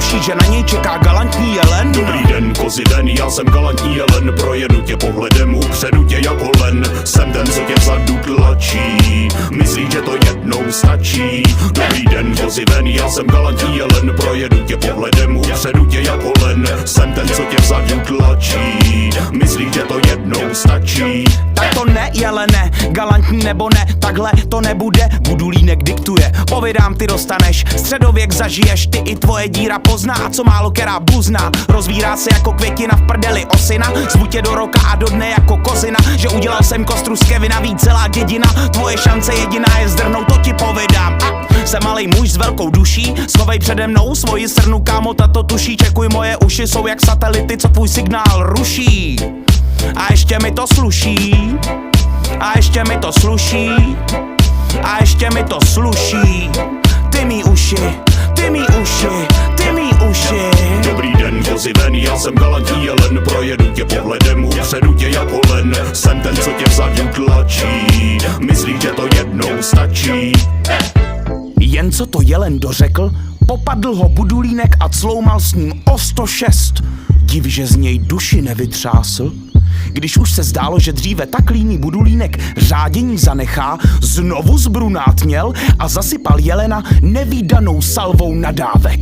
tuší, že na něj čeká galantní jelen. Dobrý den, kozy den, já jsem galantní jelen, projedu tě pohledem, upředu tě jako len. Jsem ten, co tě vzadu tlačí, myslí, že to jednou stačí. Dobrý den, kozy ven, já jsem galantní jelen, projedu tě pohledem, upředu tě jako len. Jsem ten, co tě vzadu tlačí, myslí, že to jednou stačí. Tak to ne, jelene, galantní nebo ne, takhle to nebude, Budulínek diktuje. Povídám, ty dostaneš, středověk zažiješ, ty i tvoje díra pozná, co málo která bluzná. Rozvírá se jako květina v prdeli osina, zvu tě do roka a do dne jako kozina, že udělal jsem kostru z Kevina, víc celá dědina. Tvoje šance jediná je zdrhnout, to ti povídám. Jsem malej muž s velkou duší, schovej přede mnou svoji srnu, kámo, tato tuší. Čekuj, moje uši jsou jak satelity, co tvůj signál ruší. A ještě mi to sluší, a ještě mi to sluší, a ještě mi to sluší. Ty mý uši, ty mý uši, ty mý uši. Dobrý den, kozy ven, já jsem galantní jelen, projedu tě pohledem, upředu tě jako len. Jsem ten, co tě vzadu tlačí, myslí, že to jednou stačí. Jen co to jelen dořekl, popadl ho Budulínek a cloumal s ním o 106. Div, že z něj duši nevytřásl. Když už se zdálo, že dříve tak líný Budulínek řádění zanechá, znovu zbrunátměl a zasypal jelena nevídanou salvou nadávek.